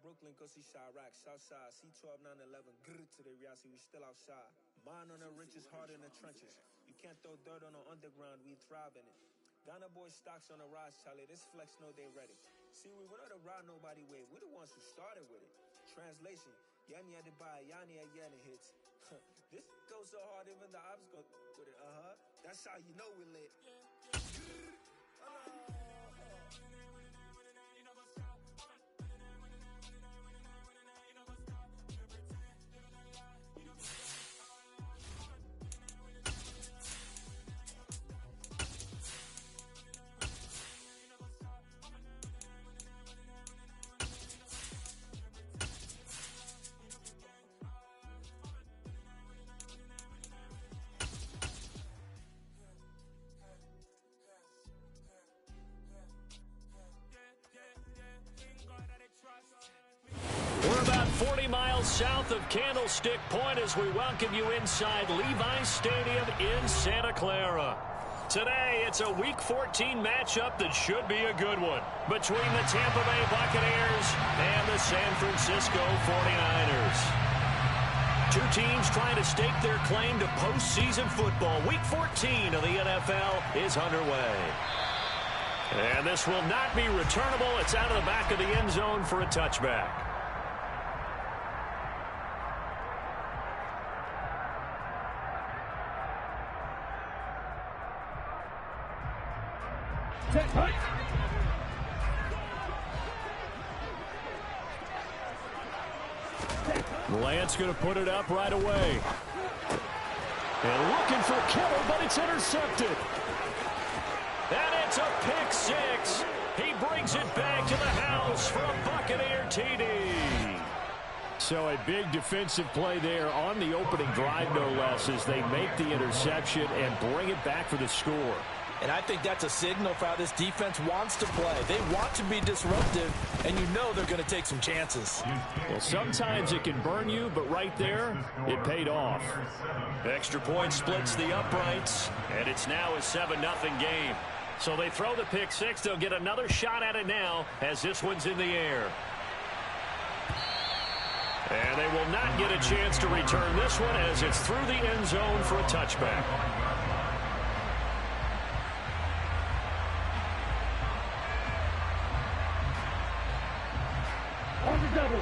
Brooklyn, go see Chirac, Southside, C12, 911, grrr to the Riasi, we still outside. Mine on the richest, heart in the trenches. You can't throw dirt on the underground, we thrive in it. Ghana boys stocks on the rise, Charlie, this flex know they ready. See, we were not to ride nobody way, we the ones who started with it. Translation, Yanni had to buy, Yanni at Yanni hits. This goes so hard, even the ops go with it, That's how you know we lit. We're about 40 miles south of Candlestick Point as we welcome you inside Levi's Stadium in Santa Clara. Today, it's a Week 14 matchup that should be a good one between the Tampa Bay Buccaneers and the San Francisco 49ers. Two teams trying to stake their claim to postseason football. Week 14 of the NFL is underway. And this will not be returnable. It's out of the back of the end zone for a touchback. Lance going to put it up right away. And looking for Kittle, but it's intercepted. And it's a pick six. He brings it back to the house for a Buccaneer TD. So a big defensive play there on the opening drive, no less, as they make the interception and bring it back for the score. And I think that's a signal for how this defense wants to play. They want to be disruptive, and you know they're going to take some chances. Well, sometimes it can burn you, but right there, it paid off. Extra point splits the uprights, and it's now a 7-0 game. So they throw the pick six. They'll get another shot at it now as this one's in the air. And they will not get a chance to return this one as it's through the end zone for a touchback.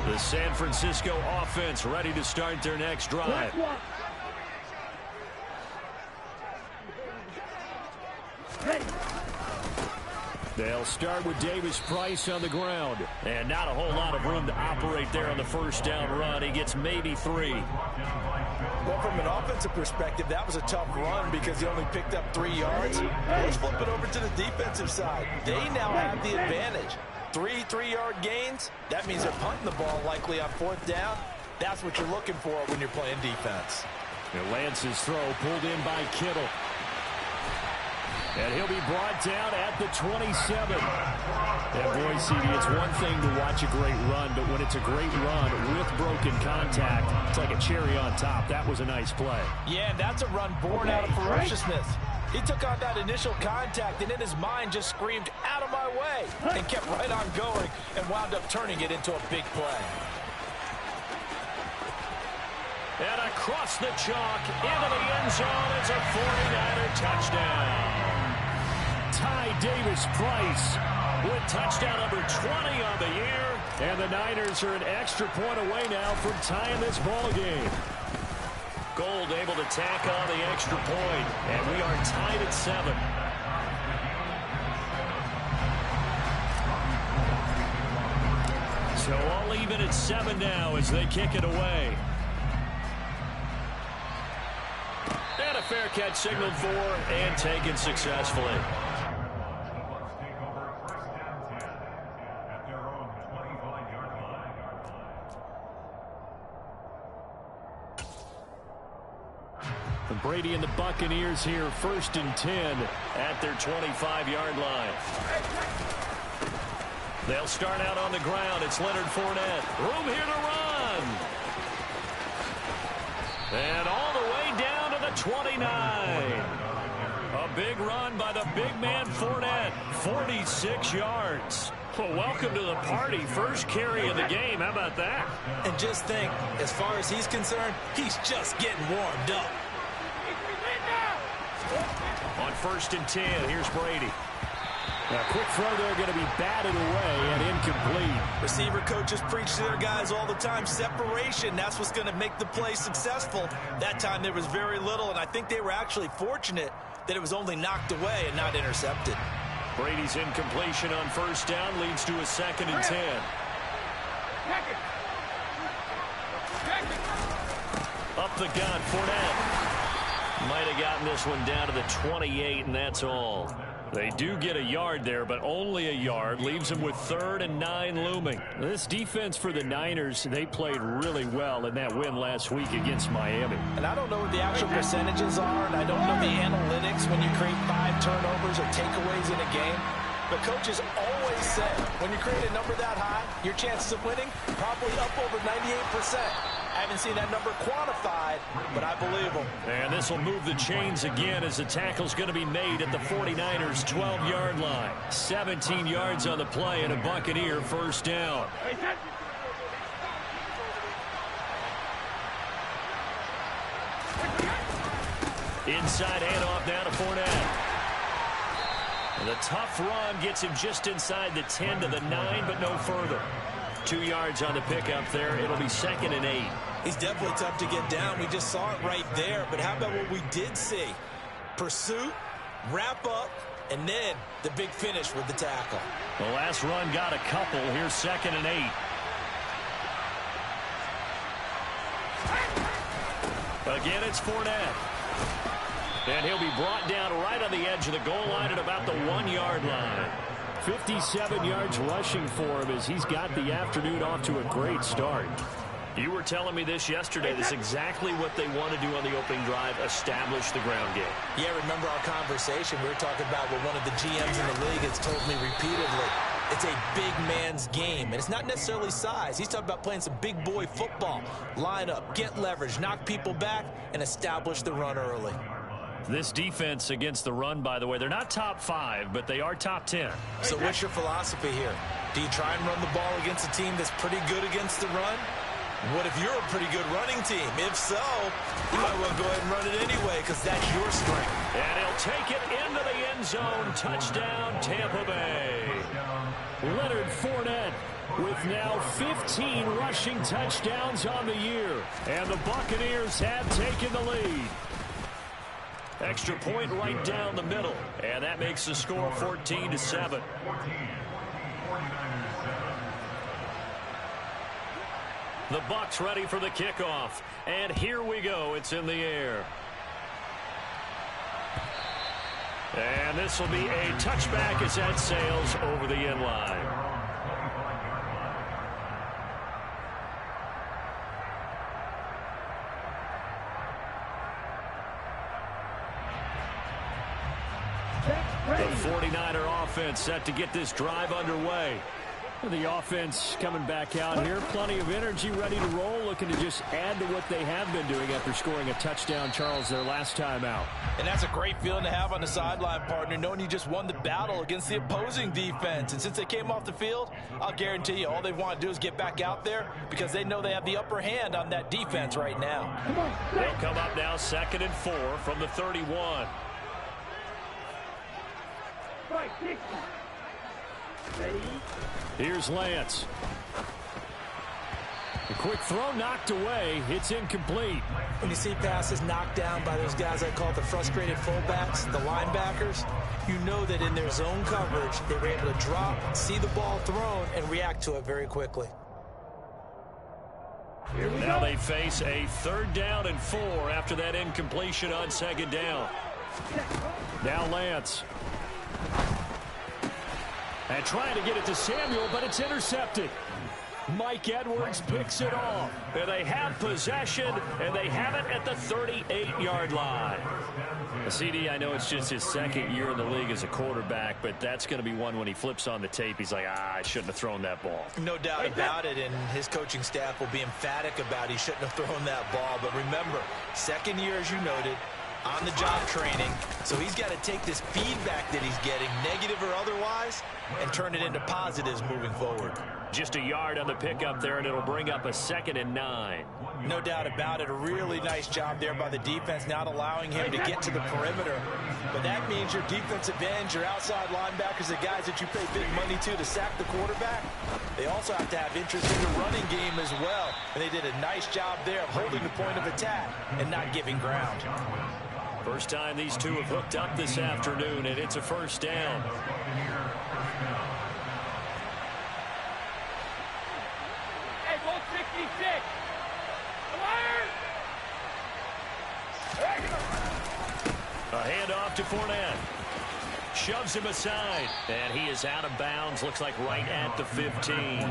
The San Francisco offense ready to start their next drive. They'll start with Davis Price on the ground. And not a whole lot of room to operate there on the first down run. He gets maybe 3. Well, from an offensive perspective, that was a tough run because he only picked up 3 yards. Let's flip it over to the defensive side. They now have the advantage. 3 3-yard gains, that means they're punting the ball likely on 4th down. That's what you're looking for when you're playing defense. And Lance's throw pulled in by Kittle. And he'll be brought down at the 27. And boy, CD, it's one thing to watch a great run, but when it's a great run with broken contact, it's like a cherry on top. That was a nice play. Yeah, that's a run born out of ferociousness. He took on that initial contact and in his mind just screamed, "Out of my way," and kept right on going and wound up turning it into a big play. And across the chalk into the end zone, it's a 49er touchdown. Ty Davis Price with touchdown number 20 on the year. And the Niners are an extra point away now from tying this ball game. Gold able to tack on the extra point, and we are tied at 7. So all even at 7 now as they kick it away. And a fair catch signaled for and taken successfully. Brady and the Buccaneers here, 1st and 10 at their 25-yard line. They'll start out on the ground. It's Leonard Fournette. Room here to run. And all the way down to the 29. A big run by the big man Fournette. 46 yards. Well, welcome to the party. First carry of the game. How about that? And just think, as far as he's concerned, he's just getting warmed up. On 1st and 10, here's Brady. A quick throw there, going to be batted away and incomplete. Receiver coaches preach to their guys all the time. Separation, that's what's going to make the play successful. That time there was very little, and I think they were actually fortunate that it was only knocked away and not intercepted. Brady's incompletion on 1st down leads to a 2nd and 10. Up the gun, Fournette. Might have gotten this one down to the 28, and that's all. They do get a yard there, but only a yard. Leaves them with 3rd and 9 looming. This defense for the Niners, they played really well in that win last week against Miami. And I don't know what the actual percentages are, and I don't know the analytics when you create 5 turnovers or takeaways in a game. But coaches always say, when you create a number that high, your chances of winning probably up over 98%. I haven't seen that number quantified, but I believe them. And this will move the chains again as the tackle's going to be made at the 49ers' 12-yard line. 17 yards on the play and a Buccaneer 1st down. Inside handoff down to Fournette. And the tough run gets him just inside the 10 to the 9, but no further. 2 yards on the pickup there. It'll be 2nd and 8. He's definitely tough to get down. We just saw it right there. But how about what we did see? Pursuit, wrap up, and then the big finish with the tackle. The last run got a couple. Here's 2nd and 8. Again, it's Fournette. And he'll be brought down right on the edge of the goal line at about the 1-yard line. 57 yards rushing for him as he's got the afternoon off to a great start. You were telling me this yesterday. This is exactly what they want to do on the opening drive, establish the ground game. Yeah, remember our conversation? We were talking about what one of the GMs in the league has told me repeatedly. It's a big man's game, and it's not necessarily size. He's talking about playing some big boy football. Line up, get leverage, knock people back, and establish the run early. This defense against the run, by the way, they're not top 5, but they are top 10. So what's your philosophy here? Do you try and run the ball against a team that's pretty good against the run? What if you're a pretty good running team? If so, you might want to go ahead and run it anyway because that's your strength. And he'll take it into the end zone. Touchdown, Tampa Bay. Leonard Fournette with now 15 rushing touchdowns on the year. And the Buccaneers have taken the lead. Extra point right down the middle. And that makes the score 14-7. The Bucs ready for the kickoff. And here we go. It's in the air. And this will be a touchback as that sails over the end line. The 49er offense set to get this drive underway. The offense coming back out here. Plenty of energy, ready to roll, looking to just add to what they have been doing after scoring a touchdown, Charles, their last time out. And that's a great feeling to have on the sideline, partner, knowing you just won the battle against the opposing defense. And since they came off the field, I'll guarantee you all they want to do is get back out there because they know they have the upper hand on that defense right now. They'll come up now 2nd and 4 from the 31. Here's Lance. A quick throw knocked away. It's incomplete. When you see passes knocked down by those guys I call the frustrated fullbacks, the linebackers, you know that in their zone coverage, they were able to drop, see the ball thrown, and react to it very quickly. Now they face a 3rd down and 4 after that incompletion on 2nd down. Now Lance. And trying to get it to Samuel, but it's intercepted. Mike Edwards picks it off. And they have possession, and they have it at the 38-yard line. CD, I know it's just his 2nd year in the league as a quarterback, but that's going to be one when he flips on the tape. He's like, I shouldn't have thrown that ball. No doubt about it, and his coaching staff will be emphatic about he shouldn't have thrown that ball. But remember, 2nd year, as you noted, on-the-job training, so he's got to take this feedback that he's getting, negative or otherwise, and turn it into positives moving forward. Just a yard on the pickup there, and it'll bring up a 2nd and 9. No doubt about it. A really nice job there by the defense, not allowing him to get to the perimeter. But that means your defensive ends, your outside linebackers, the guys that you pay big money to sack the quarterback, they also have to have interest in the running game as well. And they did a nice job there of holding the point of attack and not giving ground. First time these two have hooked up this afternoon, and it's a first down. A handoff to Fournette. Shoves him aside. And he is out of bounds. Looks like right at the 15.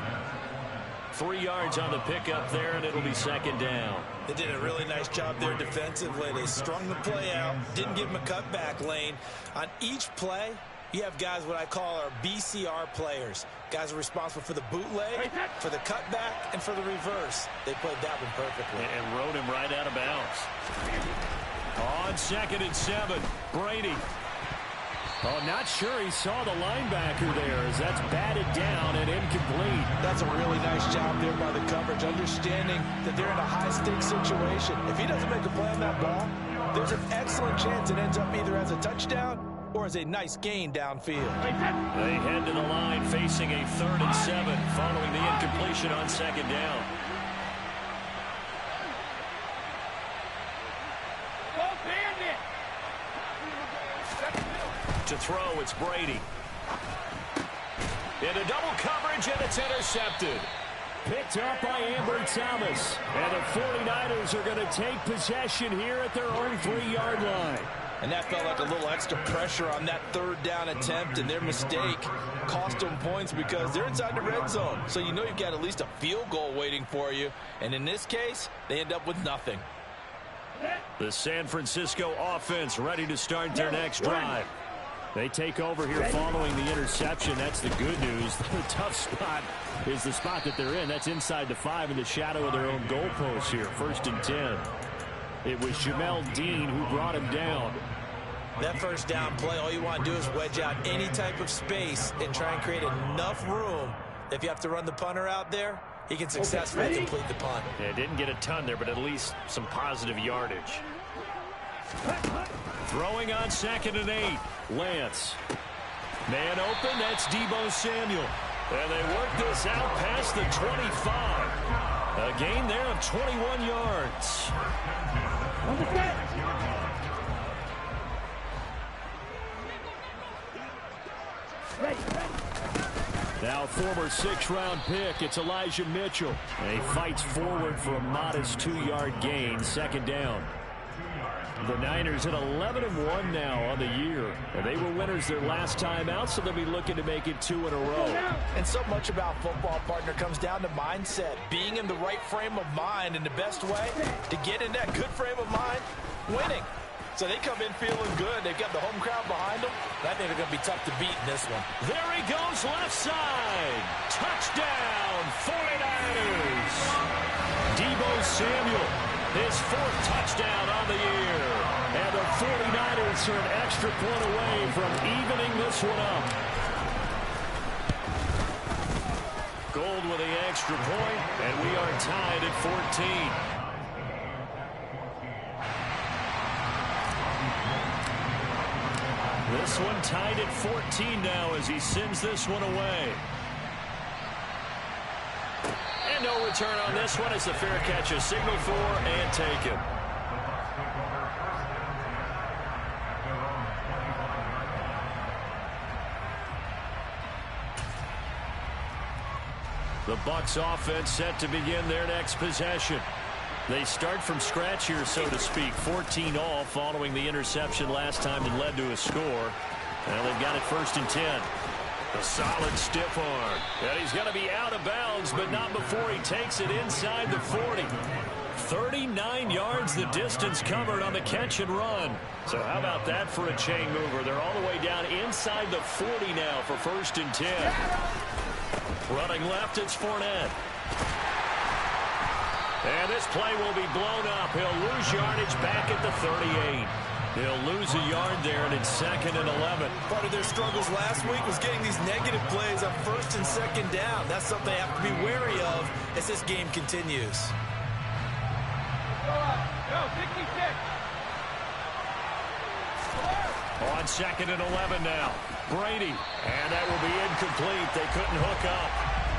3 yards on the pickup there, and it'll be 2nd down. They did a really nice job there defensively. They strung the play out, didn't give him a cutback lane. On each play, you have guys what I call our BCR players. Guys are responsible for the bootleg, for the cutback, and for the reverse. They played that one perfectly. And rode him right out of bounds. On 2nd and 7, Brady. Oh, not sure he saw the linebacker there as that's batted down and incomplete. That's a really nice job there by the coverage, understanding that they're in a high-stakes situation. If he doesn't make a play on that ball, there's an excellent chance it ends up either as a touchdown or as a nice gain downfield. They head to the line facing a 3rd and 7 following the incompletion on 2nd down. To throw, it's Brady. Into double coverage, and it's intercepted. Picked up by Amber Thomas. And the 49ers are going to take possession here at their own 3-yard line. And that felt like a little extra pressure on that 3rd down attempt, and their mistake cost them points because they're inside the red zone. So you know you've got at least a field goal waiting for you. And in this case, they end up with nothing. The San Francisco offense ready to start their next drive. They take over here following the interception. That's the good news. The tough spot is the spot that they're in. That's inside the 5 in the shadow of their own goalpost here. 1st and 10. It was Jamel Dean who brought him down. That 1st down play, all you want to do is wedge out any type of space and try and create enough room. If you have to run the punter out there, he can successfully complete the punt. Yeah, didn't get a ton there, but at least some positive yardage. Throwing on 2nd and 8. Lance. Man open, that's Deebo Samuel. And they work this out past the 25. A gain there of 21 yards. Now former 6th-round pick, it's Elijah Mitchell. And he fights forward for a modest 2-yard gain, 2nd down. The Niners at 11-1 now on the year. And they were winners their last time out, so they'll be looking to make it 2 in a row. And so much about football, partner, comes down to mindset. Being in the right frame of mind, and the best way to get in that good frame of mind, winning. So they come in feeling good. They've got the home crowd behind them. And I think they're going to be tough to beat in this one. There he goes, left side. Touchdown, 49ers. Deebo Samuel, his 4th touchdown on the year. And the 49ers are an extra point away from evening this one up. Gold with the extra point, and we are tied at 14. This one tied at 14 now as he sends this one away. And no return on this one as the fair catch is signaled for and taken. The Bucs offense set to begin their next possession. They start from scratch here, so to speak. 14 all following the interception last time that led to a score. Well, they've got it 1st and 10. A solid stiff arm. And he's going to be out of bounds, but not before he takes it inside the 40. 39 yards the distance covered on the catch and run. So how about that for a chain mover? They're all the way down inside the 40 now for 1st and 10. Running left, it's Fournette. And this play will be blown up. He'll lose yardage back at the 38. He'll lose a yard there, and it's 2nd and 11. Part of their struggles last week was getting these negative plays on 1st and 2nd down. That's something they have to be wary of as this game continues. Go, 66. On 2nd and 11 now. Brady. And that will be incomplete. They couldn't hook up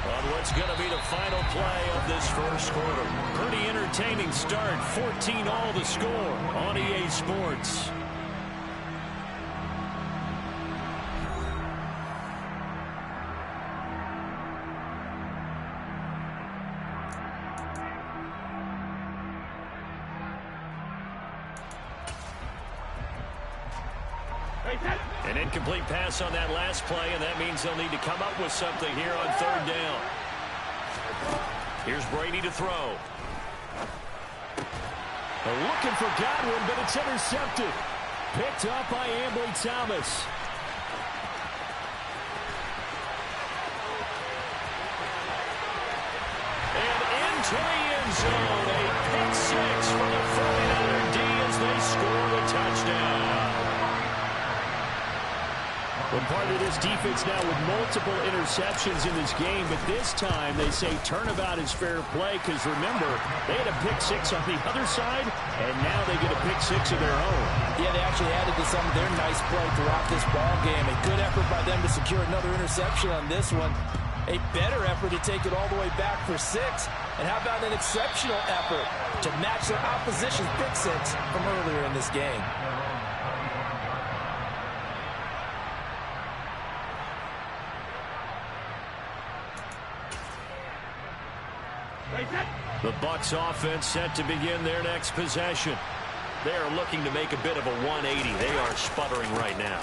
on what's going to be the final play of this first quarter. Pretty entertaining start. 14-all the score on EA Sports. An incomplete pass on that last play, and that means they'll need to come up with something here on 3rd down. Here's Brady to throw. They're looking for Godwin, but it's intercepted. Picked up by Ambry Thomas. And into the end zone. A pick 6 for the 49er D as they score a touchdown. Well, part of this defense now with multiple interceptions in this game, but this time they say turnabout is fair play because, remember, they had a pick 6 on the other side, and now they get a pick 6 of their own. Yeah, they actually added to some of their nice play throughout this ball game. A good effort by them to secure another interception on this one. A better effort to take it all the way back for 6. And how about an exceptional effort to match their opposition's pick 6 from earlier in this game? The Bucs offense set to begin their next possession. They are looking to make a bit of a 180. They are sputtering right now.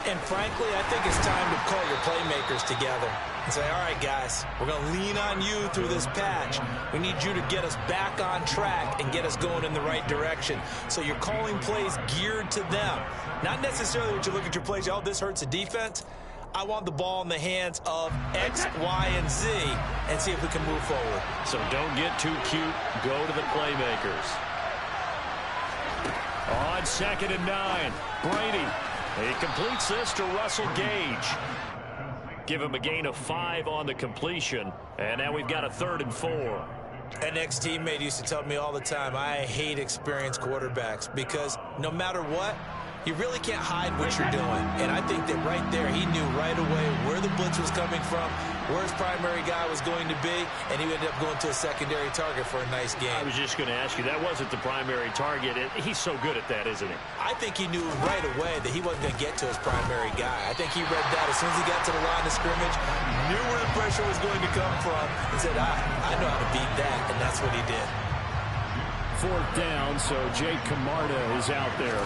And frankly, I think it's time to call your playmakers together and say, all right, guys, we're going to lean on you through this patch. We need you to get us back on track and get us going in the right direction. So you're calling plays geared to them. Not necessarily that you look at your plays, oh, this hurts the defense. I want the ball in the hands of X, Y, and Z and see if we can move forward. So don't get too cute. Go to the playmakers. On 2nd and 9, Brady. He completes this to Russell Gage. Give him a gain of 5 on the completion. And now we've got a 3rd and 4. An ex-teammate used to tell me all the time, I hate experienced quarterbacks because no matter what, you really can't hide what you're doing. And I think that right there, he knew right away where the blitz was coming from, where his primary guy was going to be, and he ended up going to a secondary target for a nice game. I was just going to ask you, that wasn't the primary target. He's so good at that, isn't he? I think he knew right away that he wasn't going to get to his primary guy. I think he read that as soon as he got to the line of scrimmage, knew where the pressure was going to come from, and said, I know how to beat that, and that's what he did. 4th down, so Jake Camarda is out there.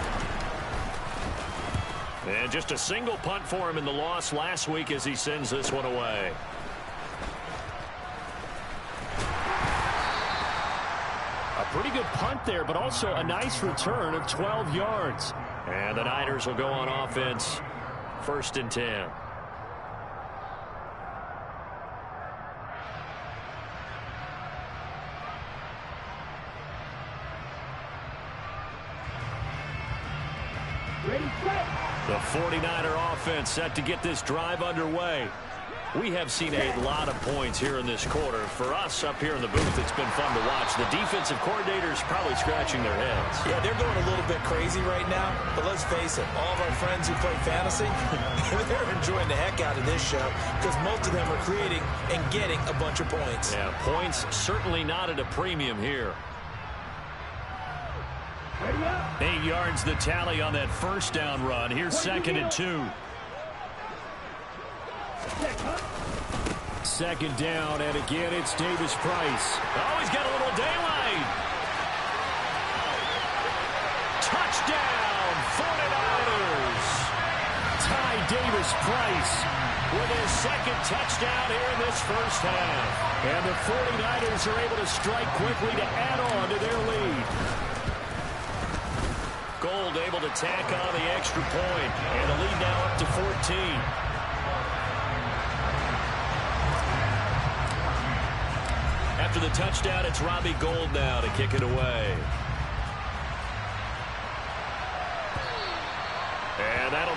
And just a single punt for him in the loss last week as he sends this one away. A pretty good punt there, but also a nice return of 12 yards. And the Niners will go on offense, 1st and 10. The 49er offense set to get this drive underway. We have seen a lot of points here in this quarter. For us up here in the booth, it's been fun to watch. The defensive coordinators probably scratching their heads. Yeah, they're going a little bit crazy right now. But let's face it, all of our friends who play fantasy, they're enjoying the heck out of this show because most of them are creating and getting a bunch of points. Yeah, points certainly not at a premium here. 8 yards the tally on that 1st down run. Here's 2nd and 2. 2nd down, and again it's Davis Price. Oh, he's got a little daylight. Touchdown, 49ers. Ty Davis Price with his 2nd touchdown here in this first half. And the 49ers are able to strike quickly to add on to their lead. Gold able to tack on the extra point, and the lead now up to 14. After the touchdown, it's Robbie Gould now to kick it away.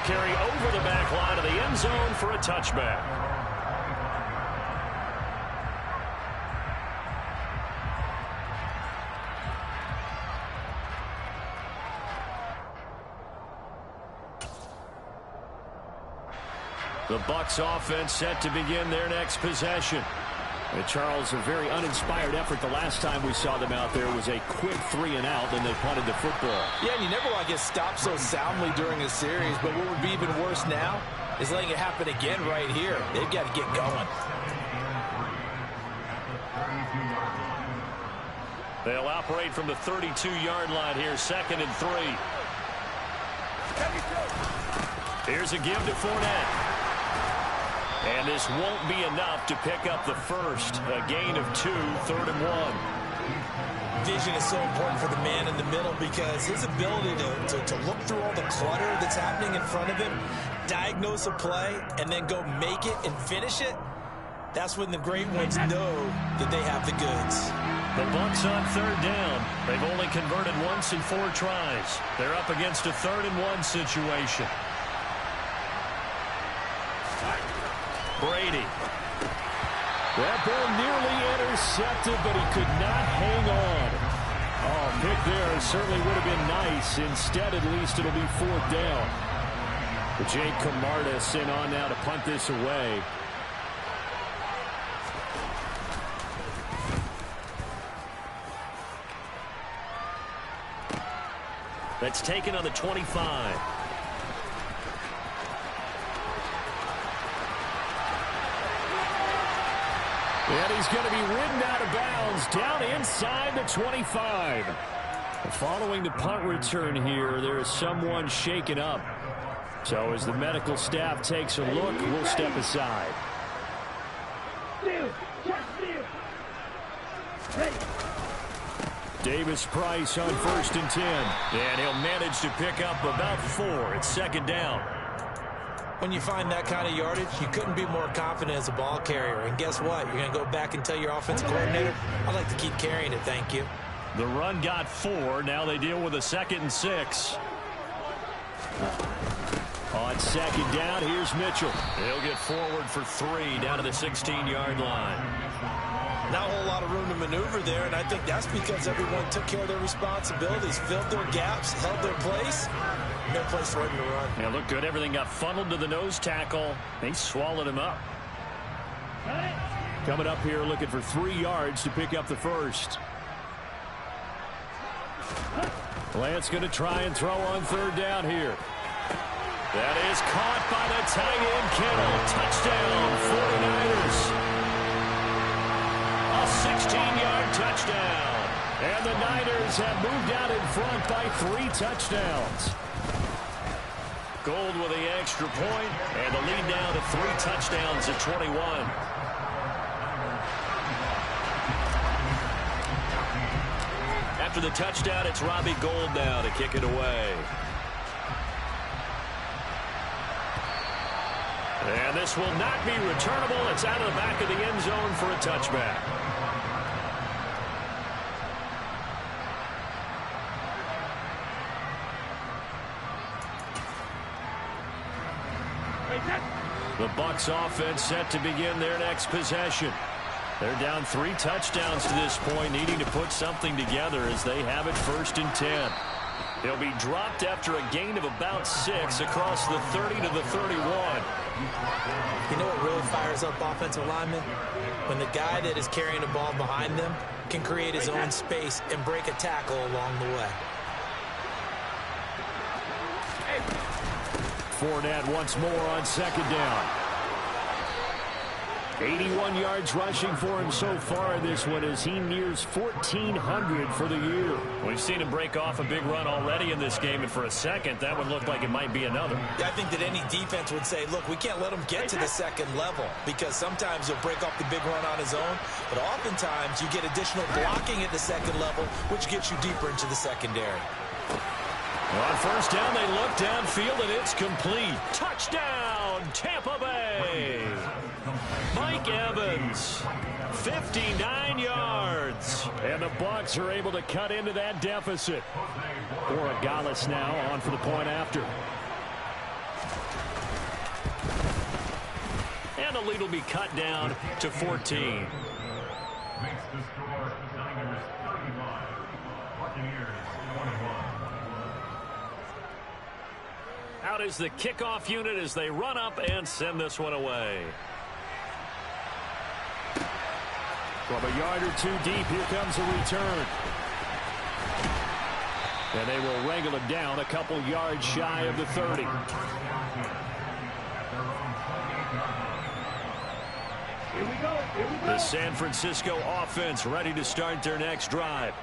carry over the back line of the end zone for a touchback. The Bucs offense set to begin their next possession. And Charles, a very uninspired effort the last time we saw them out there was a quick 3-and-out, then they punted the football. Yeah, and you never want to get stopped so soundly during a series, but what would be even worse now is letting it happen again right here. They've got to get going. They'll operate from the 32-yard line here, 2nd and 3. Here's a give to Fournette. And this won't be enough to pick up the first. A gain of 2, 3rd and 1. Vision is so important for the man in the middle because his ability to look through all the clutter that's happening in front of him, diagnose a play, and then go make it and finish it, that's when the great ones know that they have the goods. The Bucs on 3rd down. They've only converted once in 4 tries. They're up against a 3rd and 1 situation. Brady. That ball nearly intercepted, but he could not hang on. Oh, pick there certainly would have been nice. Instead, at least it'll be 4th down. But Jake Camarda sent on now to punt this away. That's taken on the 25. And he's going to be ridden out of bounds down inside the 25. Following the punt return here, there is someone shaken up. So as the medical staff takes a look, we'll step aside. Davis Price on 1st and 10. And he'll manage to pick up about 4. It's 2nd down. When you find that kind of yardage, you couldn't be more confident as a ball carrier. And guess what? You're going to go back and tell your offensive coordinator, I'd like to keep carrying it, thank you. The run got 4. Now they deal with a 2nd and 6. On 2nd down, here's Mitchell. He'll get forward for 3 down to the 16-yard line. Not a whole lot of room to maneuver there, and I think that's because everyone took care of their responsibilities, filled their gaps, held their place. No place for him to run. Yeah, looked good. Everything got funneled to the nose tackle. They swallowed him up. Coming up here looking for 3 yards to pick up the first. Lance going to try and throw on 3rd down here. That is caught by the tight end, Kittle. Touchdown, 49ers. A 16-yard touchdown. And the Niners have moved out in front by 3 touchdowns. Gold with the extra point, and the lead down to 3 touchdowns at 21. After the touchdown, it's Robbie Gould now to kick it away. And this will not be returnable. It's out of the back of the end zone for a touchback. The Bucs offense set to begin their next possession. They're down 3 touchdowns to this point, needing to put something together as they have it 1st and 10. They'll be dropped after a gain of about 6 across the 30 to the 31. You know what really fires up offensive linemen? When the guy that is carrying the ball behind them can create his own space and break a tackle along the way. Fournette once more on 2nd down. 81 yards rushing for him so far this one as he nears 1,400 for the year. We've seen him break off a big run already in this game, and for a second, that would look like it might be another. Yeah, I think that any defense would say, look, we can't let him get to the 2nd level because sometimes he'll break off the big run on his own, but oftentimes you get additional blocking at the 2nd level, which gets you deeper into the secondary. On 1st down, they look downfield, and it's complete. Touchdown, Tampa Bay! Mike Evans, 59 yards. And the Bucs are able to cut into that deficit. Borregales now on for the point after. the lead will be cut down to 14. Makes the score Niners 35, Buccaneers 21. Out is the kickoff unit as they run up and send this one away. From a yard or two deep, here comes a return. And they will wrangle him down a couple yards shy of the 30. The San Francisco offense ready to start their next drive.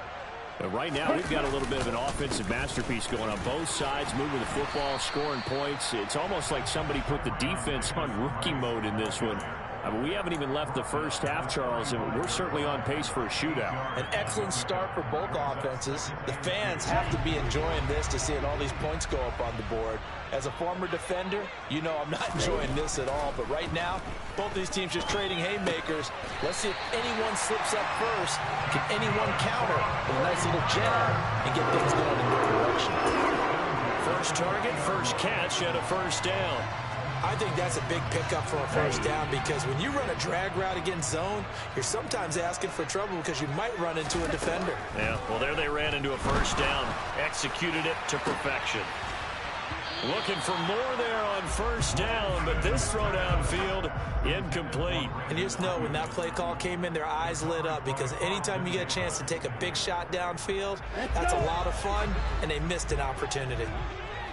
But right now, we've got a little bit of an offensive masterpiece going on both sides, moving the football, scoring points. It's almost like somebody put the defense on rookie mode in this one. I mean, we haven't even left the first half, Charles, and we're certainly on pace for a shootout. An excellent start for both offenses. The fans have to be enjoying this to seeing all these points go up on the board. As a former defender, you know I'm not enjoying this at all. But right now, both these teams just trading haymakers. Let's see if anyone slips up first. Can anyone counter with a nice little jab and get things going in their direction? First target, first catch, and a first down. I think that's a big pickup for a first down because when you run a drag route against zone, you're sometimes asking for trouble because you might run into a defender. Yeah, well, there they ran into a first down, executed it to perfection. Looking for more there on first down, but this throw downfield incomplete. And you just know when that play call came in, their eyes lit up because anytime you get a chance to take a big shot downfield, that's a lot of fun, and they missed an opportunity.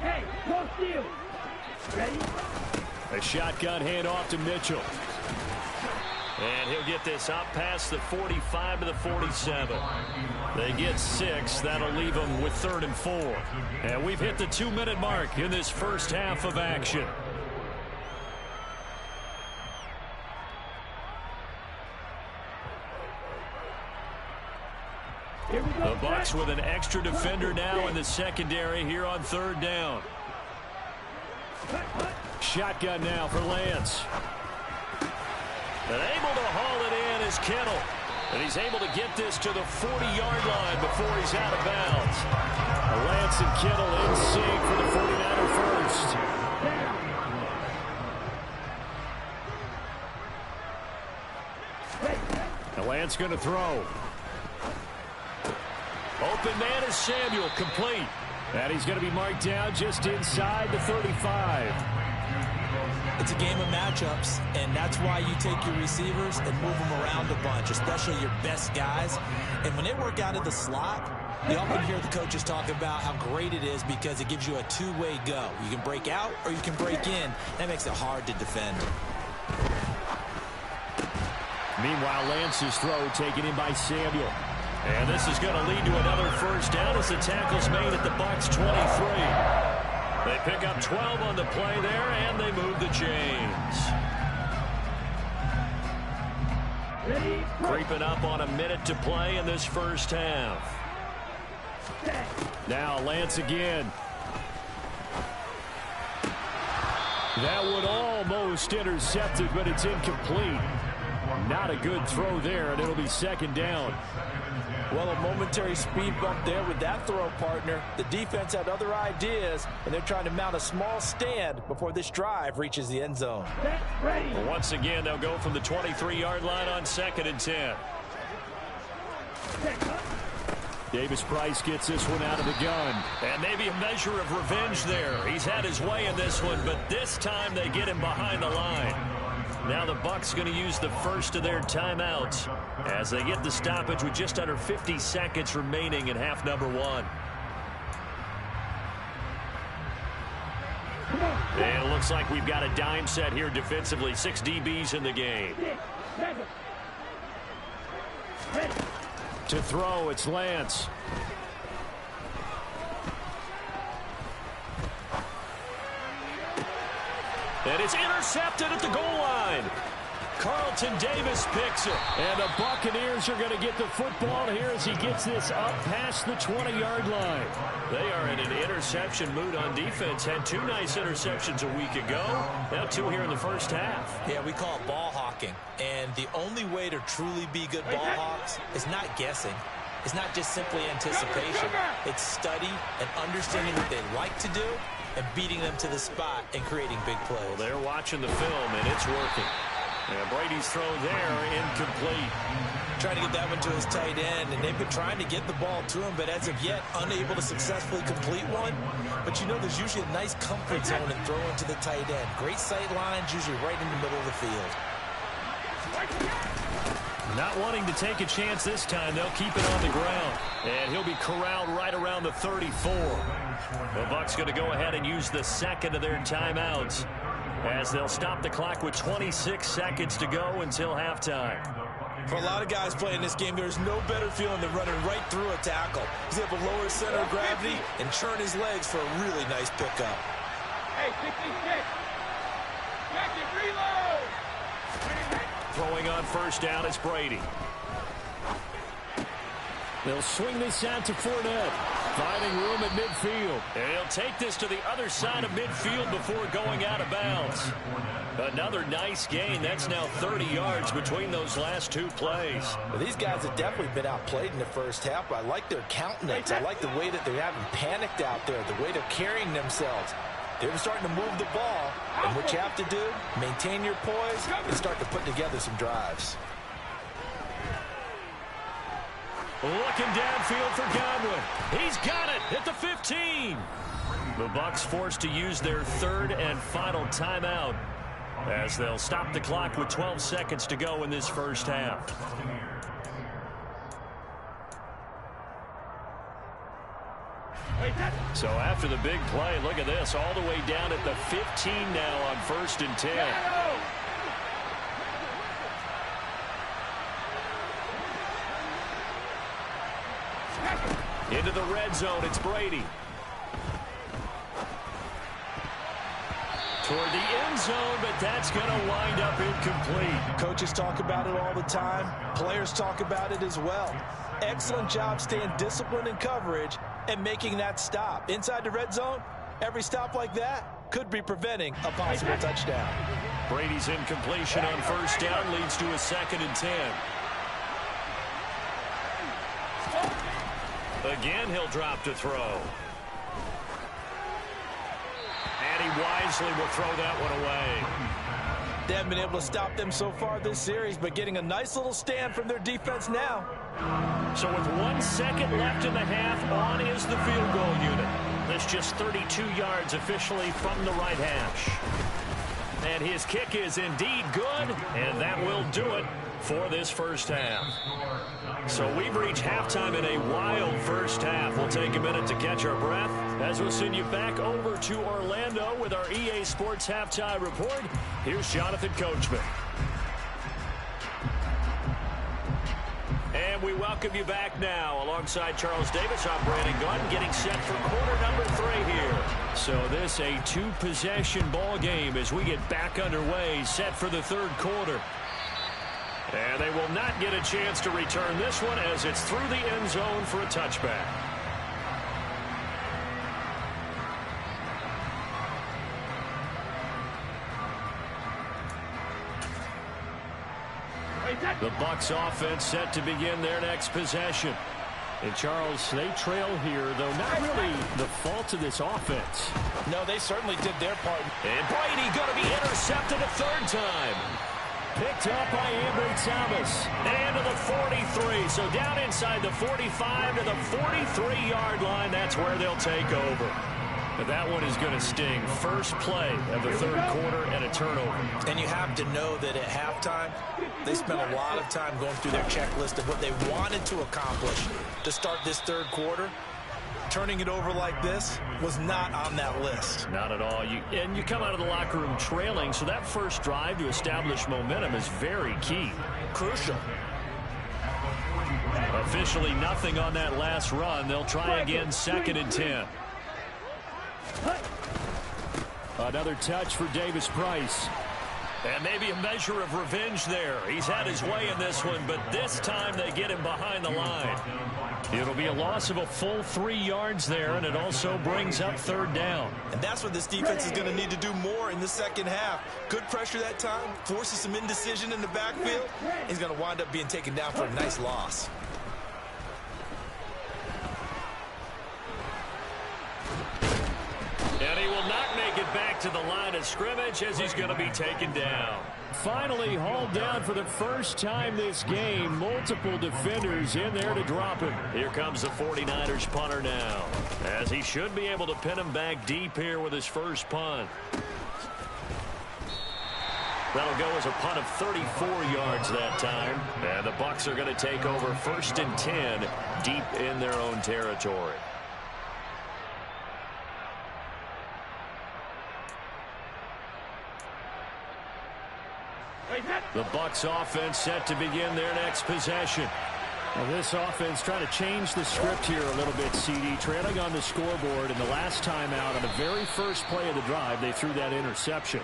Hey, go steal. Ready? A shotgun handoff to Mitchell. And he'll get this up past the 45 to the 47. They get 6. That'll leave them with 3rd and 4. And we've hit the 2-minute mark in this first half of action. The Bucs with an extra defender now in the secondary here on 3rd down. Shotgun now for Lance. And able to haul it in is Kittle. And he's able to get this to the 40-yard line before he's out of bounds. Lance and Kittle in sync for the 49er first. And Lance going to throw. Open man is Samuel, complete. And he's going to be marked down just inside the 35. It's a game of matchups, and that's why you take your receivers and move them around a bunch, especially your best guys. And when they work out of the slot, you often hear the coaches talk about how great it is because it gives you a two-way go. You can break out or you can break in. That makes it hard to defend. Meanwhile, Lance's throw taken in by Samuel. And this is going to lead to another first down as the tackle's made at the Bucs 23. They pick up 12 on the play there, and they move the chains. Creeping up on a minute to play in this first half. Now Lance again. That one almost intercepted, but it's incomplete. Not a good throw there, and it'll be 2nd down. Well, a momentary speed bump there with that throw, partner. The defense had other ideas, and they're trying to mount a small stand before this drive reaches the end zone. Well, once again, they'll go from the 23-yard line on 2nd and 10. Davis Price gets this one out of the gun. And maybe a measure of revenge there. He's had his way in this one, but this time they get him behind the line. Now the Bucs going to use the first of their timeouts as they get the stoppage with just under 50 seconds remaining in half number 1. And it looks like we've got a dime set here defensively. 6 DBs in the game. To throw, it's Lance. And it's intercepted at the goal line. Carlton Davis picks it. And the Buccaneers are going to get the football here as he gets this up past the 20-yard line. They are in an interception mood on defense. Had 2 nice interceptions a week ago. Now 2 here in the first half. Yeah, we call it ball hawking. And the only way to truly be good ball hawks is not guessing. It's not just simply anticipation. It's study and understanding what they like to do and beating them to the spot and creating big plays. Well, they're watching the film, and it's working. And Brady's throw there, incomplete. Trying to get that one to his tight end, and they've been trying to get the ball to him, but as of yet, unable to successfully complete one. But you know there's usually a nice comfort zone in throwing to the tight end. Great sight lines, usually right in the middle of the field. Not wanting to take a chance this time, they'll keep it on the ground. And he'll be corralled right around the 34. The Bucs going to go ahead and use the second of their timeouts, as they'll stop the clock with 26 seconds to go until halftime. For a lot of guys playing this game, there's no better feeling than running right through a tackle. He's able to lower his center of gravity and churn his legs for a really nice pickup. Hey, 66. Back and reload. Throwing on first down is Brady. They'll swing this out to Fournette. Finding room at midfield. And he'll take this to the other side of midfield before going out of bounds. Another nice gain. That's now 30 yards between those last two plays. Well, these guys have definitely been outplayed in the first half, but I like their countenance. I like the way that they haven't panicked out there, the way they're carrying themselves. They're starting to move the ball, and what you have to do, maintain your poise and start to put together some drives. Looking downfield for Godwin. He's got it at the 15. The Bucs forced to use their third and final timeout, as they'll stop the clock with 12 seconds to go in this first half. So after the big play, look at this, all the way down at the 15 now on 1st and 10. Into the red zone, it's Brady. Toward the end zone, but that's going to wind up incomplete. Coaches talk about it all the time. Players talk about it as well. Excellent job staying disciplined in coverage and making that stop. Inside the red zone, every stop like that could be preventing a possible touchdown. Brady's incompletion on first down leads to a 2nd and 10. Again, he'll drop to throw. And he wisely will throw that one away. They haven't been able to stop them so far this series, but getting a nice little stand from their defense now. So with 1 second left in the half, on is the field goal unit. That's just 32 yards officially from the right hash. And his kick is indeed good, and that will do it for this first half. So we've reached halftime in a wild first half. We'll take a minute to catch our breath as we'll send you back over to Orlando with our EA Sports Halftime Report. Here's Jonathan Coachman. And we welcome you back now. Alongside Charles Davis, I'm Brandon Gunn, getting set for quarter number 3 here. So this a 2-possession ball game as we get back underway, set for the 3rd quarter. And they will not get a chance to return this one as it's through the end zone for a touchback. The Bucs offense set to begin their next possession. And Charles, they trail here, though not really the fault of this offense. No, they certainly did their part. And Brady going to be intercepted a 3rd time. Picked up by Ambry Thomas. And to the 43. So down inside the 45 to the 43-yard line. That's where they'll take over. But that one is going to sting. First play of the 3rd quarter and a turnover. And you have to know that at halftime, they spent a lot of time going through their checklist of what they wanted to accomplish to start this 3rd quarter. Turning it over like this was not on that list. Not at all. And you come out of the locker room trailing, so that first drive to establish momentum is very key. Crucial. Officially nothing on that last run. They'll try again, 2nd and 10. Another touch for Davis Price. And maybe a measure of revenge there. He's had his way in this one, but this time they get him behind the line. It'll be a loss of a full 3 yards there, and it also brings up 3rd down. And that's what this defense is going to need to do more in the second half. Good pressure that time, forces some indecision in the backfield. He's going to wind up being taken down for a nice loss. And And he will not make it back to the line of scrimmage as he's going to be taken down. Finally hauled down for the first time this game. Multiple defenders in there to drop him. Here comes the 49ers punter now, as he should be able to pin him back deep here with his first punt. That'll go as a punt of 34 yards that time. And the Bucs are going to take over 1st and 10 deep in their own territory. The Bucs offense set to begin their next possession. Well, this offense trying to change the script here a little bit, CD. Trailing on the scoreboard, and the last time out on the very first play of the drive, they threw that interception.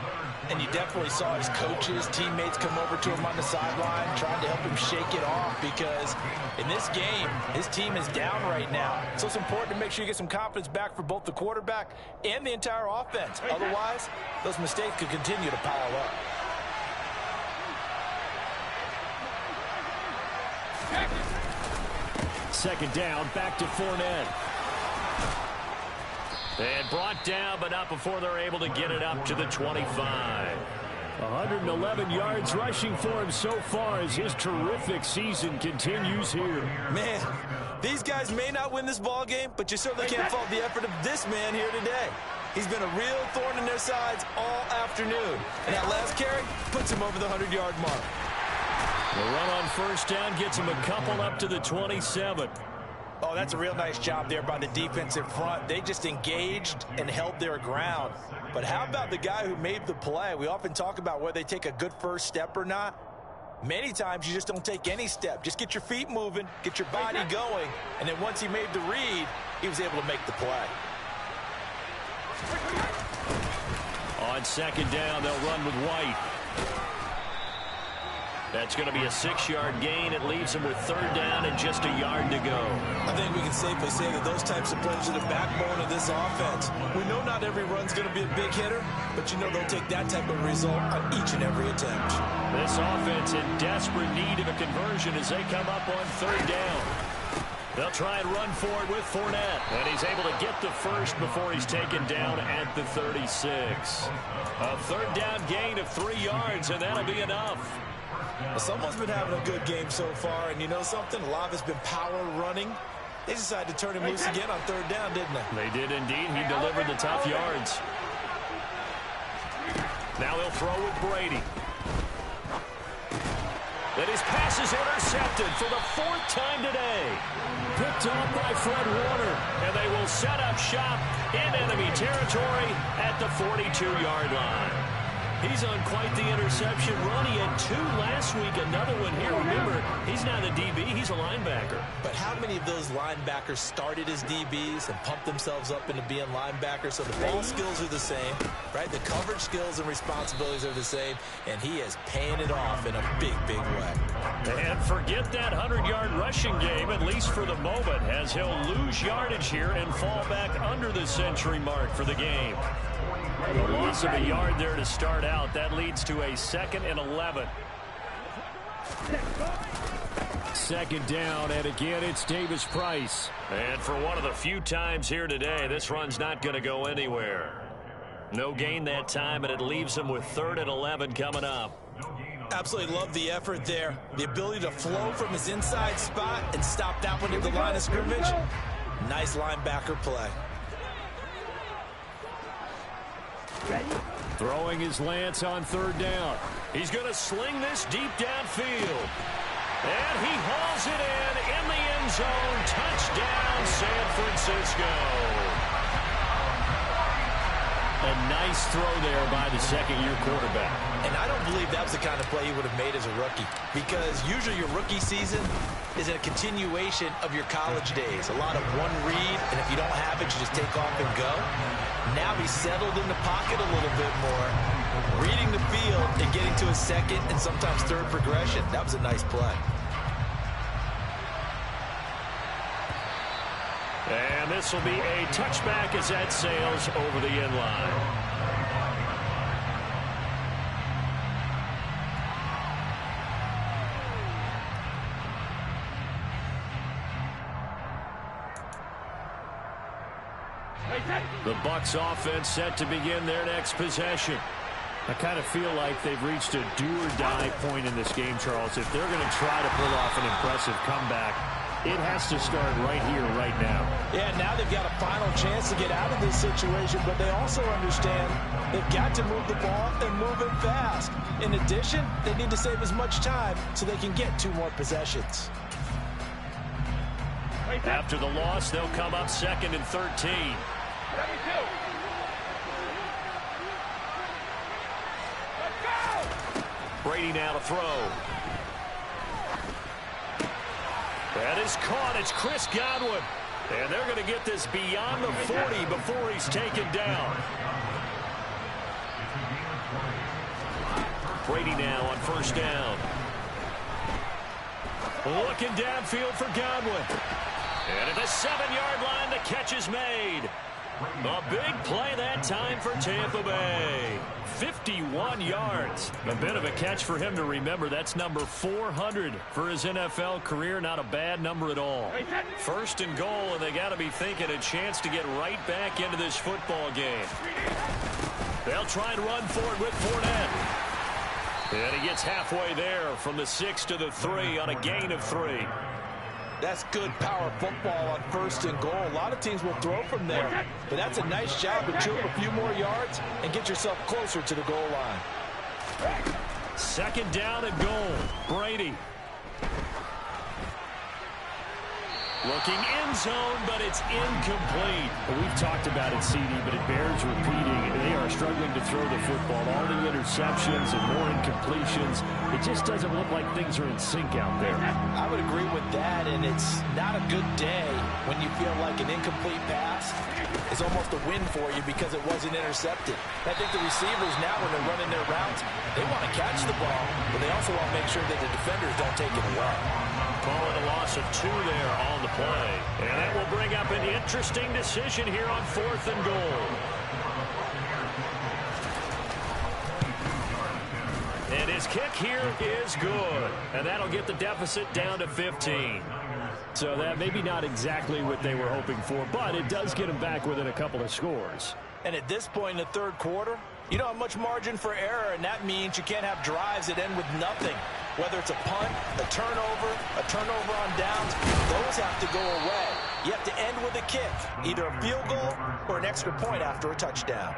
And you definitely saw his coaches, teammates come over to him on the sideline, trying to help him shake it off, because in this game, his team is down right now. So it's important to make sure you get some confidence back for both the quarterback and the entire offense. Otherwise, those mistakes could continue to pile up. Second down, back to Fournette. And brought down, but not before they're able to get it up to the 25. 111 yards rushing for him so far as his terrific season continues here. Man, these guys may not win this ball game, but you certainly can't fault the effort of this man here today. He's been a real thorn in their sides all afternoon. And that last carry puts him over the 100-yard mark. The run on first down gets him a couple up to the 27. Oh, that's a real nice job there by the defensive front. They just engaged and held their ground. But how about the guy who made the play? We often talk about whether they take a good first step or not. Many times you just don't take any step. Just get your feet moving, get your body going, and then once he made the read, he was able to make the play. On second down, they'll run with White. That's going to be a 6-yard gain. It leaves them with third down and just a yard to go. I think we can safely say that those types of plays are the backbone of this offense. We know not every run's going to be a big hitter, but you know they'll take that type of result on each and every attempt. This offense in desperate need of a conversion as they come up on third down. They'll try and run for it with Fournette. And he's able to get the first before he's taken down at the 36. A third down gain of 3 yards, and that'll be enough. Well, someone's been having a good game so far, and you know something? A lot has been power running. They decided to turn him loose again on third down, didn't they? They did indeed. He delivered the tough yards. Now they'll throw with Brady. And his pass is intercepted for the 4th time today. Picked off by Fred Warner. And they will set up shop in enemy territory at the 42-yard line. He's on quite the interception run. He had 2 last week, another one here. Remember, he's not a DB, he's a linebacker. But how many of those linebackers started as DBs and pumped themselves up into being linebackers? So the ball skills are the same, right? The coverage skills and responsibilities are the same, and he is paying it off in a big, big way. And forget that 100-yard rushing game, at least for the moment, as he'll lose yardage here and fall back under the century mark for the game. The loss of a yard there to start out. That leads to a 2nd and 11. Second down, and again, it's Davis Price. And for one of the few times here today, this run's not going to go anywhere. No gain that time, and it leaves him with 3rd and 11 coming up. Absolutely love the effort there. The ability to flow from his inside spot and stop that one at the line of scrimmage. Nice linebacker play. Throwing his lance on third down. He's going to sling this deep downfield. And he hauls it in the end zone. Touchdown, San Francisco. A nice throw there by the second-year quarterback. And I don't believe that was the kind of play he would have made as a rookie, because usually your rookie season is a continuation of your college days. A lot of one read, and if you don't have it, you just take off and go. Now he's settled in the pocket a little bit more, reading the field and getting to his second and sometimes third progression. That was a nice play. And this will be a touchback as that sails over the end line. The Bucs offense set to begin their next possession. I kind of feel like they've reached a do-or-die point in this game, Charles. If they're going to try to pull off an impressive comeback, it has to start right here, right now. Yeah, now they've got a final chance to get out of this situation, but they also understand they've got to move the ball and move it fast. In addition, they need to save as much time so they can get 2 more possessions. After the loss, they'll come up 2nd and 13. Brady now to throw. That is caught. It's Chris Godwin. And they're going to get this beyond the 40 before he's taken down. Brady now on 1st down. Looking downfield for Godwin. And at the 7-yard line, the catch is made. A big play that time for Tampa Bay. 51 yards. A bit of a catch for him to remember. That's number 400 for his NFL career. Not a bad number at all. 1st and goal, and they got to be thinking a chance to get right back into this football game. They'll try and run for it with Fournette. And he gets halfway there from the 6 to the 3 on a gain of 3. That's good power football on 1st and goal. A lot of teams will throw from there, but that's a nice job to chew up a few more yards and get yourself closer to the goal line. 2nd down and goal. Brady. Looking end zone, but it's incomplete. Well, we've talked about it, CD, but it bears repeating. They are struggling to throw the football. All the interceptions and more incompletions. It just doesn't look like things are in sync out there. I would agree with that, and it's not a good day when you feel like an incomplete pass is almost a win for you because it wasn't intercepted. I think the receivers now, when they're running their routes, they want to catch the ball, but they also want to make sure that the defenders don't take it away. Calling a loss of 2 there on the play. And that will bring up an interesting decision here on 4th and goal. And his kick here is good. And that'll get the deficit down to 15. So that maybe not exactly what they were hoping for, but it does get them back within a couple of scores. And at this point in the 3rd quarter, you don't have much margin for error, and that means you can't have drives that end with nothing. Whether it's a punt, a turnover on downs, those have to go away. You have to end with a kick, either a field goal or an extra point after a touchdown.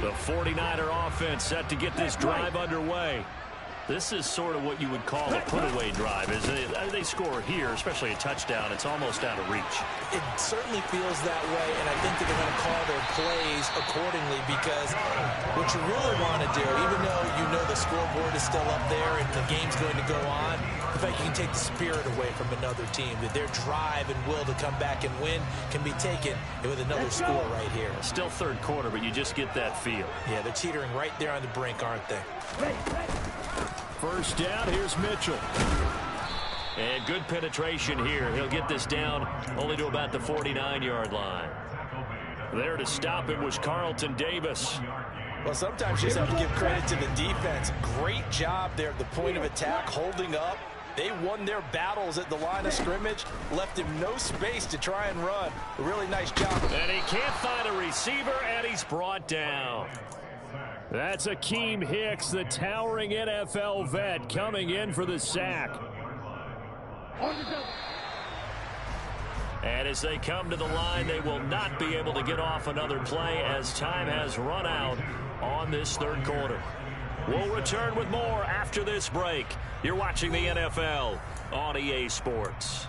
The 49er offense set to get this drive underway. This is sort of what you would call a put-away drive. As they score here, especially a touchdown, it's almost out of reach. It certainly feels that way, and I think that they're going to call their plays accordingly because what you really want to do, even though you know the scoreboard is still up there and the game's going to go on, the fact you can take the spirit away from another team, that their drive and will to come back and win can be taken with another score right here. Still 3rd quarter, but you just get that feel. Yeah, they're teetering right there on the brink, aren't they? 1st down, here's Mitchell. And good penetration here. He'll get this down only to about the 49-yard line. There to stop him was Carlton Davis. Well, sometimes you just have to give credit to the defense. Great job there at the point of attack, holding up. They won their battles at the line of scrimmage, left him no space to try and run. A really nice job. And he can't find a receiver, and he's brought down. That's Akeem Hicks, the towering NFL vet, coming in for the sack. And as they come to the line, they will not be able to get off another play as time has run out on this 3rd quarter. We'll return with more after this break. You're watching the NFL on EA Sports.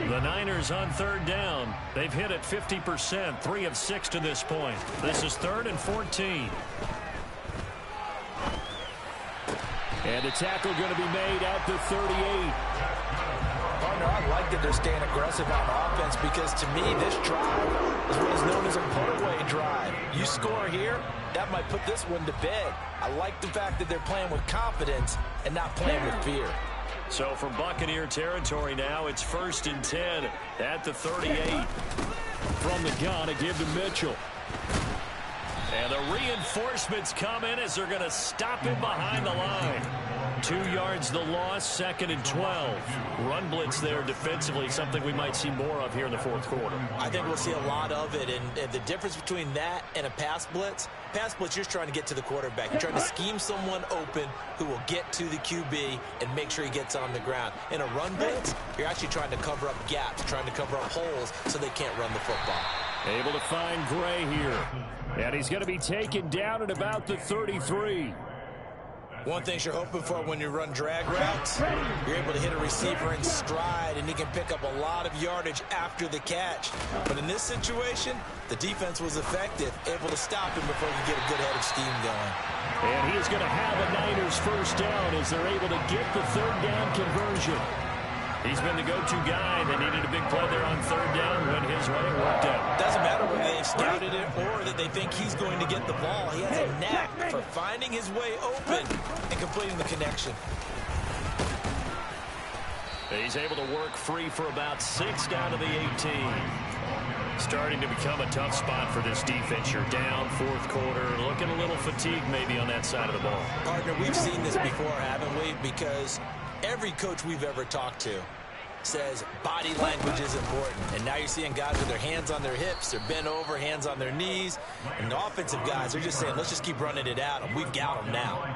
The Niners on 3rd down. They've hit it 50%, 3 of 6 to this point. This is 3rd and 14. And the tackle going to be made at the 38. Partner, I like that they're staying aggressive on offense because to me this drive is what is known as a put-away drive. You score here, that might put this one to bed. I like the fact that they're playing with confidence and not playing with fear. So from Buccaneer territory now, it's 1st and 10 at the 38. From the gun, a give to Mitchell. And the reinforcements come in as they're going to stop him behind the line. 2 yards the loss, 2nd and 12. Run blitz there defensively, something we might see more of here in the fourth quarter. I think we'll see a lot of it, and the difference between that and a pass blitz, you're just trying to get to the quarterback. You're trying to scheme someone open who will get to the QB and make sure he gets on the ground. In a run blitz, you're actually trying to cover up gaps, trying to cover up holes so they can't run the football. Able to find Gray here. And he's going to be taken down at about the 33. One thing you're hoping for when you run drag routes, you're able to hit a receiver in stride, and he can pick up a lot of yardage after the catch. But in this situation, the defense was effective, able to stop him before he could get a good head of steam going. And he is going to have a Niners first down as they're able to get the third down conversion. He's been the go-to guy. They needed a big play there on third down. Went his way. It worked out. Doesn't matter whether they've scouted it or that they think he's going to get the ball. He has a knack for finding his way open and completing the connection. He's able to work free for about 6 down to the 18. Starting to become a tough spot for this defense. You're down fourth quarter. Looking a little fatigued maybe on that side of the ball. Partner, we've seen this before, haven't we? Because every coach we've ever talked to says body language is important. And now you're seeing guys with their hands on their hips, they're bent over, hands on their knees. And the offensive guys are just saying, let's just keep running it at them. We've got them now.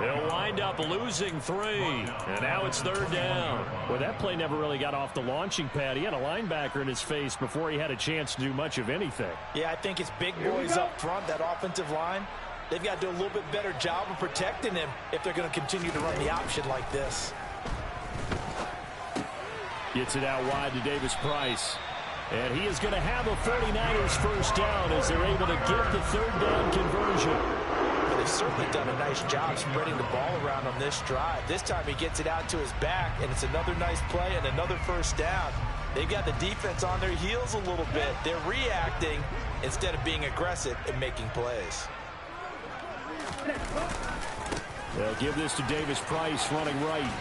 They'll wind up losing 3. And now it's third down. Well, that play never really got off the launching pad. He had a linebacker in his face before he had a chance to do much of anything. Yeah, I think it's big boys up front, that offensive line. They've got to do a little bit better job of protecting him if they're going to continue to run the option like this. Gets it out wide to Davis Price. And he is going to have a 49ers first down as they're able to get the third down conversion. But they've certainly done a nice job spreading the ball around on this drive. This time he gets it out to his back, and it's another nice play and another first down. They've got the defense on their heels a little bit. They're reacting instead of being aggressive and making plays. They'll give this to Davis Price running right.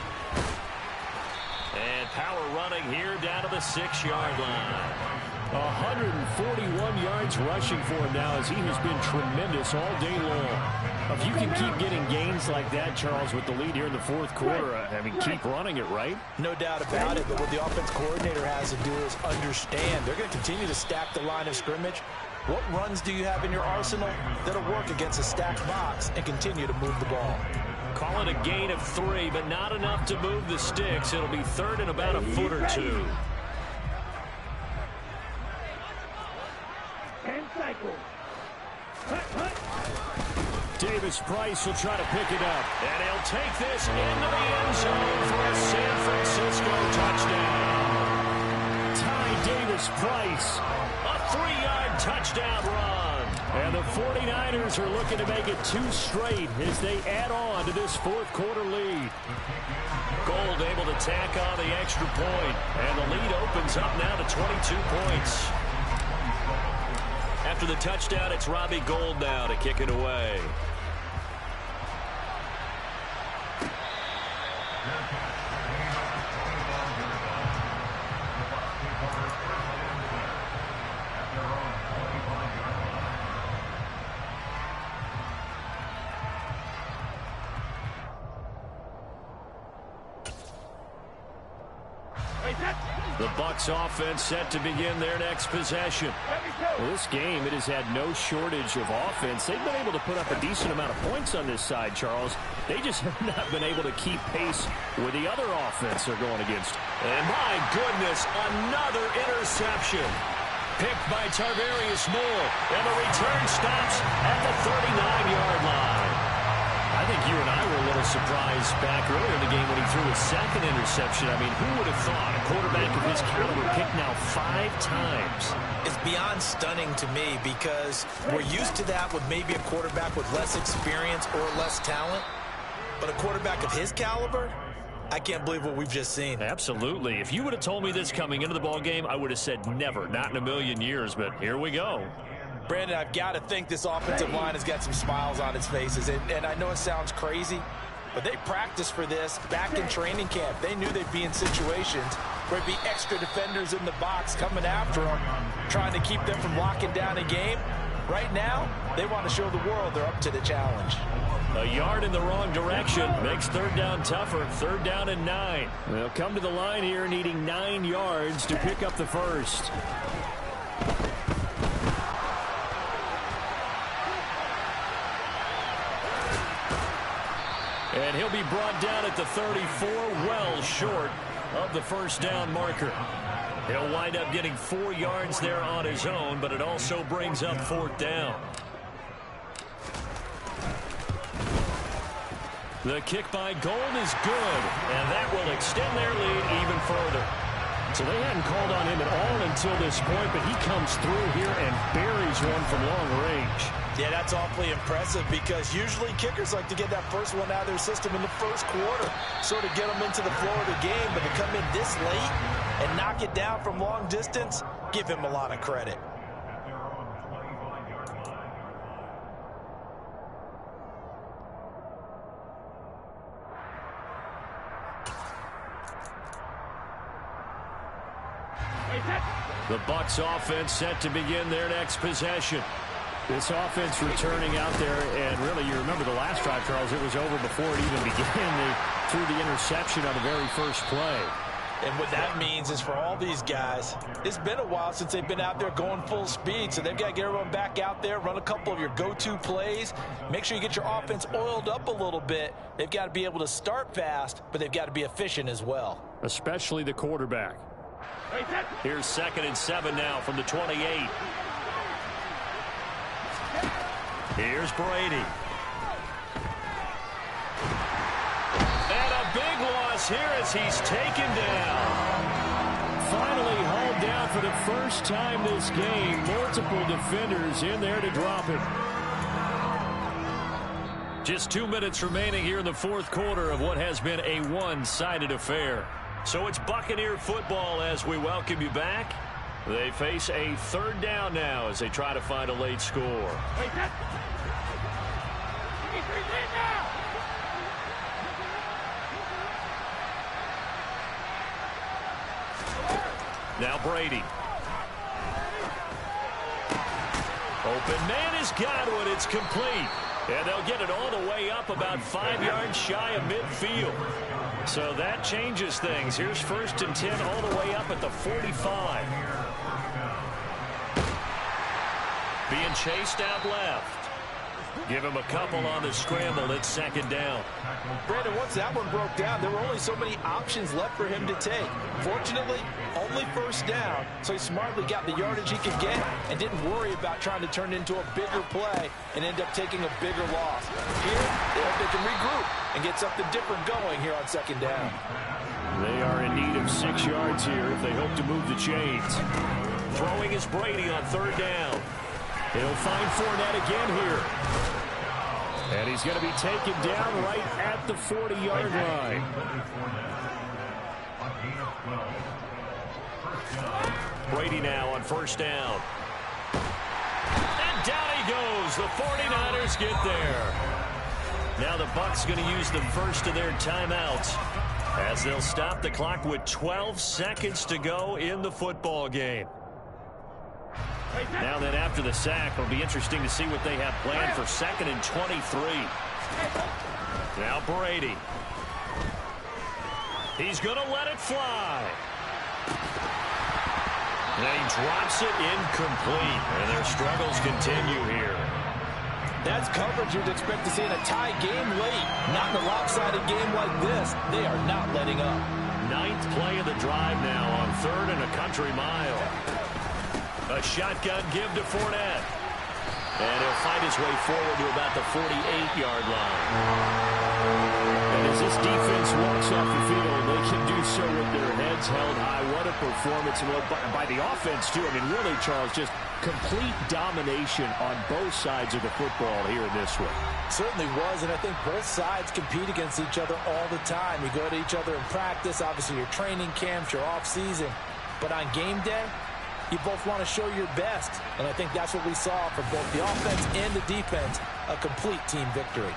And power running here down to the 6-yard line. 141 yards rushing for him now as he has been tremendous all day long. If you can keep getting gains like that, Charles, with the lead here in the fourth quarter, I mean, keep running it, right? No doubt about it, but what the offense coordinator has to do is understand. They're going to continue to stack the line of scrimmage. What runs do you have in your arsenal that'll work against a stacked box and continue to move the ball? Call it a gain of 3, but not enough to move the sticks. It'll be third and about a foot or 2. 10 cycles. Davis Price will try to pick it up. And he'll take this into the end zone for a San Francisco touchdown. Ty Davis Price, a 3-yard touchdown run. And the 49ers are looking to make it 2 straight as they add on to this fourth quarter lead. Gold able to tack on the extra point, and the lead opens up now to 22 points. After the touchdown, it's Robbie Gould now to kick it away. The Bucs offense set to begin their next possession. Well, this game, it has had no shortage of offense. They've been able to put up a decent amount of points on this side, Charles. They just have not been able to keep pace with the other offense they're going against. And my goodness, another interception. Picked by Tarvarius Moore. And the return stops at the 39-yard line. I think you and I were a little surprised back earlier in the game when he threw his second interception. I mean, who would have thought a quarterback of his caliber picked now 5 times? It's beyond stunning to me because we're used to that with maybe a quarterback with less experience or less talent. But a quarterback of his caliber, I can't believe what we've just seen. Absolutely. If you would have told me this coming into the ballgame, I would have said never, not in a million years. But here we go. Brandon, I've got to think this offensive line has got some smiles on its faces. And I know it sounds crazy, but they practiced for this back in training camp. They knew they'd be in situations where there'd be extra defenders in the box coming after them, trying to keep them from locking down a game. Right now, they want to show the world they're up to the challenge. A yard in the wrong direction makes third down tougher. Third down and 9. They'll come to the line here needing 9 yards to pick up the first. And he'll be brought down at the 34, well short of the first down marker. He'll wind up getting 4 yards there on his own, but it also brings up fourth down. The kick by Gold is good, and that will extend their lead even further. So they hadn't called on him at all until this point, but he comes through here and buries one from long range. Yeah, that's awfully impressive because usually kickers like to get that first one out of their system in the first quarter, sort of get them into the flow of the game, but to come in this late and knock it down from long distance, give him a lot of credit. The Bucs offense set to begin their next possession. This offense returning out there, and really, you remember the last drive, Charles, it was over before it even began. They threw the interception on the very first play. And what that means is for all these guys, it's been a while since they've been out there going full speed, so they've got to get everyone back out there, run a couple of your go-to plays, make sure you get your offense oiled up a little bit. They've got to be able to start fast, but they've got to be efficient as well. Especially the quarterback. Here's 2nd and 7 now from the 28. Here's Brady. And a big loss here as he's taken down. Finally hauled down for the first time this game. Multiple defenders in there to drop him. Just 2 minutes remaining here in the fourth quarter of what has been a one-sided affair. So it's Buccaneer football as we welcome you back. They face a third down now as they try to find a late score. Now Brady. Open man has got one. It's complete. And they'll get it all the way up about 5 yards shy of midfield. So that changes things. Here's 1st and 10 all the way up at the 45. Being chased out left. Give him a couple on the scramble. It's 2nd down. Brandon, once that one broke down, there were only so many options left for him to take. Fortunately, only 1st down, so he smartly got the yardage he could get and didn't worry about trying to turn it into a bigger play and end up taking a bigger loss. Here, they hope they can regroup and get something different going here on 2nd down. They are in need of 6 yards here if they hope to move the chains. Throwing is Brady on 3rd down. He'll find Fournette again here. And he's going to be taken down right at the 40-yard line. Brady now on 1st down. And down he goes. The 49ers get there. Now the Bucs going to use the first of their timeouts as they'll stop the clock with 12 seconds to go in the football game. Now then, after the sack, it'll be interesting to see what they have planned for 2nd and 23. Now Brady. He's going to let it fly. And he drops it incomplete. And their struggles continue here. That's coverage you'd expect to see in a tie game late. Not in a lopsided game like this. They are not letting up. 9th play of the drive now on 3rd and a country mile. A shotgun give to Fournette. And he'll fight his way forward to about the 48-yard line. And as this defense walks off the field, they can do so with their heads held high. What a performance by the offense, too. I mean, really, Charles, just complete domination on both sides of the football here in this one. Certainly was, and I think both sides compete against each other all the time. You go to each other in practice, obviously your training camps, your off-season. But on game day, you both want to show your best, and I think that's what we saw from both the offense and the defense, a complete team victory.